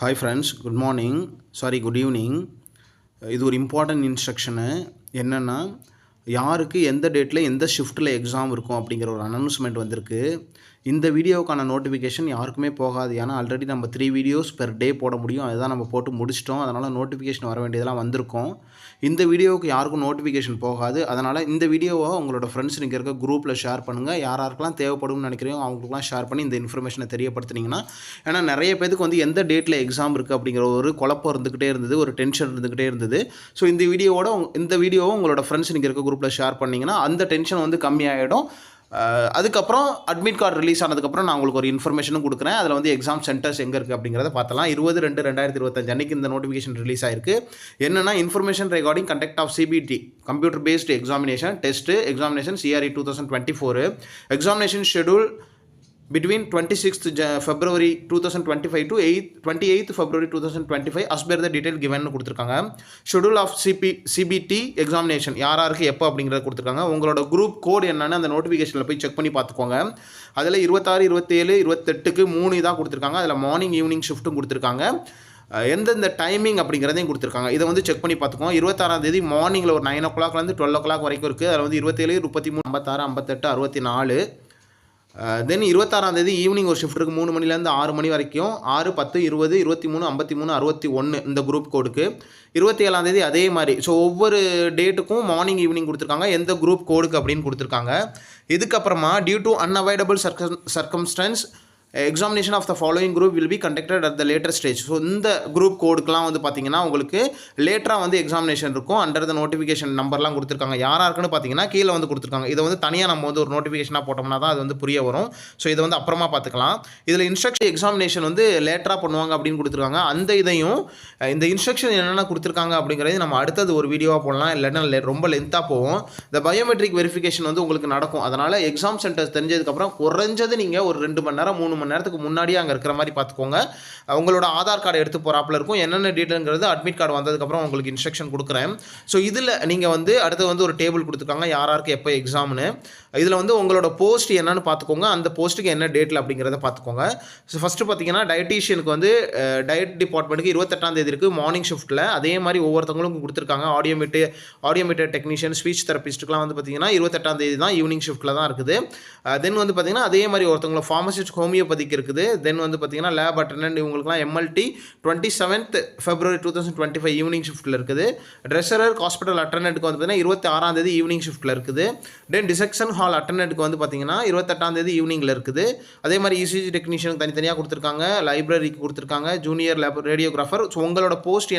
Hi friends, good morning. Good evening. இது ஒரு important instruction. என்னென்னா, யாருக்கு எந்த டேட்டில் எந்த ஷிஃப்ட்டில் எக்ஸாம் இருக்கும் அப்படிங்கிற ஒரு அனௌன்ஸ்மெண்ட் வந்திருக்கு. இந்த வீடியோவுக்கான நோட்டிஃபிகேஷன் யாருக்குமே போகாது. ஏன்னா ஆல்ரெடி நம்ம 3 வீடியோஸ் பெர் டே போட முடியும். அதுதான் நம்ம போட்டு முடிச்சிட்டோம். அதனால் நோட்டிஃபிகேஷன் வர வேண்டியதெல்லாம் வந்திருக்கும். இந்த வீடியோவுக்கு யாருக்கும் நோட்டிஃபிகேஷன் போகாது. அதனால் இந்த வீடியோவை உங்களோட ஃப்ரெண்ட்ஸ் நீங்கள் இருக்க குரூப்பில் ஷேர் பண்ணுங்கள். யாருக்கெல்லாம் தேவைப்படும்னு நினைக்கிறீங்க அவங்களுக்குலாம் ஷேர் பண்ணி இந்த இன்ஃபர்மேஷனை தெரியப்படுத்துனீங்கன்னா, ஏன்னா நிறைய பேருக்கு வந்து எந்த டேட்டில் எக்ஸாம் இருக்குது அப்படிங்கிற ஒரு குழப்பம் இருந்துக்கிட்டே இருந்தது, ஒரு டென்ஷன் இருந்துக்கிட்டே இருந்தது. ஸோ இந்த வீடியோவை உங்களோட ஃப்ரெண்ட்ஸ் நீங்கள் இருக்க குரூப்பில் ஷேர் பண்ணிங்கன்னா அந்த டென்ஷன் வந்து கம்மியாகிடும். அதுக்கப்புறம் அட்மிட் கார்டு ரிலீஸ் ஆனதுக்கப்புறம் நான் உங்களுக்கு ஒரு இன்ஃபர்மேஷனும் கொடுக்குறேன். அதில் வந்து எக்ஸாம் சென்டர்ஸ் எங்கே இருக்குது அப்படிங்கிறத பார்த்தலாம். 20/2/2025 அன்றைக்கி இந்த நோட்டிஃபிகேஷன் ரிலீஸ் ஆயிருக்கு. என்னென்னா, information regarding conduct of CBT computer based examination test examination CRE 2024 examination schedule between 26th February 2025 to 28th February 2025 as per the detail given கொடுத்துருக்காங்க. ஷெடியூல் ஆஃப் CBT எக்ஸாமினேஷன் யாருக்கு எப்போ அப்படிங்கிறத கொடுத்துருக்காங்க. உங்களோட குரூப் கோடு என்னென்னு அந்த நோட்டிஃபிகேஷனில் போய் செக் பண்ணி பார்த்துக்கோங்க. அதில் 26, 27, 28க்கு 3 தான் கொடுத்துருக்காங்க. அதில் மார்னிங் ஈவினிங் ஷிஃப்ட்டும் கொடுத்துருக்காங்க. எந்தெந்த டைமிங் அப்படிங்கிறதையும் கொடுத்துருக்காங்க. இதை வந்து செக் பண்ணி பார்த்துக்கோங்க. 26ஆம் தேதி மார்னிங்கில் ஒரு 9 o'clockலேருந்து 12 o'clock வரைக்கும் இருக்குது. அதில் வந்து 27, 33, 56, 58, 64. தென் 26ஆம் தேதி ஈவினிங் ஒரு ஷிஃப்ட் இருக்குது 3 மணிலேருந்து 6 மணி வரைக்கும். 6, 10, 20, 23, 53, 61 இந்த குரூப் கோடுக்கு. 27ஆம் தேதி அதே மாதிரி. ஸோ ஒவ்வொரு டேட்டுக்கும் மார்னிங் ஈவினிங் கொடுத்துருக்காங்க. எந்த குரூப் கோடுக்கு அப்படின்னு கொடுத்துருக்காங்க. இதுக்கப்புறமா due to unavoidable circumstances examination of the following group will be conducted at the later stage. So இந்த குரூப் கோடுக்கெலாம் வந்து பார்த்தீங்கன்னா உங்களுக்கு லேட்டராக வந்து எக்ஸாமினேஷன் இருக்கும். அண்டர் த நோட்டிஃபிகேஷன் நம்பர்லாம் கொடுத்துருக்காங்க. யாருக்குன்னு பார்த்தீங்கன்னா கீழே வந்து கொடுத்துருக்காங்க. இதை வந்து தனியாக நம்ம வந்து ஒரு நோட்டிஃபிகேஷனாக போட்டோம்னா தான் அது வந்து புரிய வரும். ஸோ இதை வந்து அப்புறமா பார்த்துக்கலாம். இதில் இன்ஸ்ட்ரக்ஷன் எக்ஸாமினேஷன் வந்து லேட்டராக பண்ணுவாங்க அப்படின்னு கொடுத்துருக்காங்க. அந்த இதையும் இந்த இன்ஸ்ட்ரக்ஷன் என்னென்ன கொடுத்துருக்காங்க அப்படிங்கிறது நம்ம அடுத்தது ஒரு வீடியோவாக போடலாம். இல்லைன்னா ரொம்ப லென்த்தாக போகும். இந்த பயோமெட்ரிக் வெரிஃபிகேஷன் வந்து உங்களுக்கு நடக்கும். அதனால் எக்ஸாம் சென்டர்ஸ் தெரிஞ்சதுக்கப்புறம் குறைஞ்சது நீங்கள் ஒரு 2 மணி நேரம் 3 மணி நேரத்துக்கு முன்னாடியே அங்கே இருக்கிற மாதிரி பார்த்துக்கோங்க. உங்களோட ஆதார் கார்டு எடுத்து போகிறாப்பில் இருக்கும். என்னென்ன டீட்டெயில்ங்கிறது அட்மிட் கார்டு வந்ததுக்கப்புறம் உங்களுக்கு இன்ஸ்ட்ரக்ஷன் கொடுக்குறேன். ஸோ இதில் நீங்கள் வந்து அடுத்து வந்து ஒரு டேபிள் கொடுத்துருக்காங்க யாருக்கு எப்போ எக்ஸாம்னு. இதில் வந்து உங்களோட போஸ்ட் என்னன்னு பார்த்துக்கோங்க. அந்த போஸ்ட்டுக்கு என்ன டேட்டில் அப்படிங்கிறத பார்த்துக்கோங்க. ஸோ ஃபஸ்ட்டு பார்த்தீங்கன்னா டயட்டீஷியனுக்கு வந்து டயட் டிபார்ட்மெண்ட்டுக்கு 28ஆம் தேதி இருக்குது மார்னிங் ஷிஃப்ட்டில். அதே மாதிரி ஒவ்வொருத்தவங்களுக்கும் கொடுத்துருக்காங்க. ஆடியோமீட்டர் டெக்னீஷியன் ஸ்பீச் தெரபிஸ்ட்டுக்கெலாம் வந்து பார்த்தீங்கன்னா 28ஆம் தேதி தான் ஈவினிங் ஷிஃப்ட்டில் தான் இருக்குது. தென் வந்து பார்த்தீங்கன்னா அதே மாதிரி ஒருத்தவங்களை ஃபார்மசிஸ்ட் ஹோமியோபதிக்கு இருக்குது. தென் வந்து பார்த்தீங்கன்னா லேப் அட்டெண்டன்ட் இவங்களுக்குலாம் MLT 27th February 2025 ஈவினிங் ஷிஃப்ட்டில் இருக்குது. ட்ரெஸரர் ஹாஸ்பிட்டல் அட்டெண்டன்ட்டுக்கு வந்து பார்த்தீங்கன்னா 26ஆம் தேதி ஈவினிங் ஷிஃப்ட்டில் இருக்குது. தென் டிசெக்ஷன் ஹால் அட்டெண்டன்ட்டுக்கு வந்து பார்த்தீங்கன்னா 28ஆம் தேதி ஈவினிங்கில் இருக்குது. அதே மாதிரி ECG டெக்னீஷியனுக்கு தனித்தனியாக கொடுத்துருக்காங்க. லைப்ரரிக்கு கொடுத்துருக்காங்க. Junior radiographer. ஸோ உங்களோட போஸ்ட்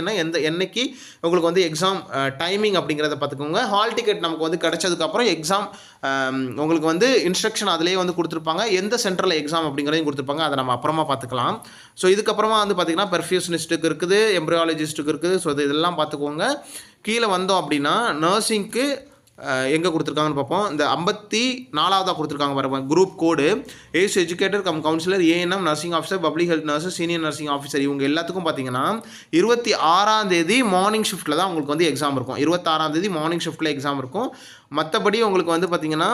என்னைக்கு உங்களுக்கு வந்து எக்ஸாம் டைமிங் அப்படிங்கிறத பார்த்துக்கோங்க. ஹால் டிக்கெட் நமக்கு வந்து கிடைச்சதுக்கப்புறம் எக்ஸாம் உங்களுக்கு வந்து இன்ஸ்ட்ரக்ஷன் அதிலே வந்து கொடுத்துருப்பாங்க. எந்த சென்டரில் எக்ஸாம் அப்படிங்கிறதையும் கொடுத்துருப்பாங்க. அதை நம்ம அப்புறமா பார்த்துக்கலாம். ஸோ இதுக்கப்புறமா வந்து பார்த்திங்கன்னா பெர்ஃபியூஷனிஸ்ட்டுக்கு இருக்குது, எம்ப்ரியாலஜிஸ்ட்டுக்கு இருக்குது. ஸோ இதெல்லாம் பார்த்துக்கோங்க. கீழே வந்தோம் அப்படின்னா நர்சிங்க்கு எங்கே கொடுத்துருக்காங்கன்னு பார்ப்போம். இந்த 54ஆவதாக கொடுத்துருக்காங்க பாருங்க group code. Age educator cum counsellor, ANM, nursing officer, public health nurses, senior nursing officer இவங்க எல்லாத்துக்கும் பார்த்தீங்கன்னா 26ஆம் தேதி மார்னிங் ஷிஃப்ட்டில் தான் உங்களுக்கு வந்து எக்ஸாம் இருக்கும். 26ஆம் தேதி மார்னிங் ஷிஃப்ட்டில் எக்ஸாம் இருக்கும். மற்றபடி உங்களுக்கு வந்து பார்த்தீங்கன்னா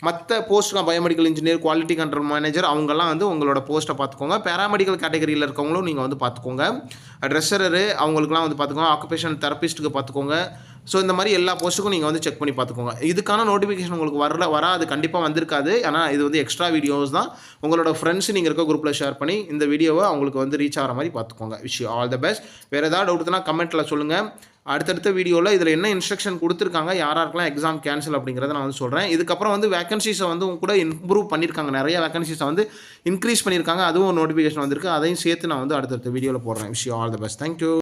மற்ற போஸ்ட்லாம் biomedical engineer, quality control manager அவங்கெல்லாம் வந்து உங்களோட போஸ்ட்டை பார்த்துக்கோங்க. பேராமெடிக்கல் கேட்டகரியில் இருக்கவங்களும் நீங்கள் வந்து பார்த்துக்கோங்க. ட்ரெஸரரு அவங்களுக்குலாம் வந்து பார்த்துக்கோங்க. ஆக்குபேஷன் தெரபிஸ்ட்டுக்கு பார்த்துக்கோங்க. ஸோ இந்த மாதிரி எல்லா போஸ்ட்டுக்கும் நீங்கள் வந்து செக் பண்ணி பார்த்துக்கோங்க. இதுக்கான நோட்டிஃபிகேஷன் உங்களுக்கு வராது, கண்டிப்பாக வந்திருக்காது. ஆனால் இது வந்து எக்ஸ்ட்ரா வீடியோஸ் தான். உங்களோட ஃப்ரெண்ட்ஸ் நீங்கள் இருக்க குரூப்பில் ஷேர் பண்ணி இந்த வீடியோவை அவங்களுக்கு வந்து ரீச் ஆகிற மாதிரி பார்த்துக்கோங்க. Wish you all the best. வேறு ஏதாவது டவுட்னா கமெண்ட்டில் சொல்லுங்கள். அடுத்தடுத்த வீடியோவில் இதில் என்ன இன்ஸ்ட்ரக்ஷன் கொடுத்துருக்காங்க, யாருக்கெல்லாம் எக்ஸாம் கேன்சல் அப்படிங்கிறத நான் வந்து சொல்கிறேன். இதுக்கப்புறம் வந்து வேகன்சிஸை வந்து கூட இம்ப்ரூவ் பண்ணியிருக்காங்க. நிறைய வேகன்சிஸை வந்து இன்க்ரீஸ் பண்ணியிருக்காங்க. அதுவும் ஒரு நோட்டிஃபிகேஷன் வந்திருக்கு. அதையும் சேர்த்து நான் வந்து அடுத்தடுத்த வீடியோவில் போடுறேன். Wish you all the best. Thank you.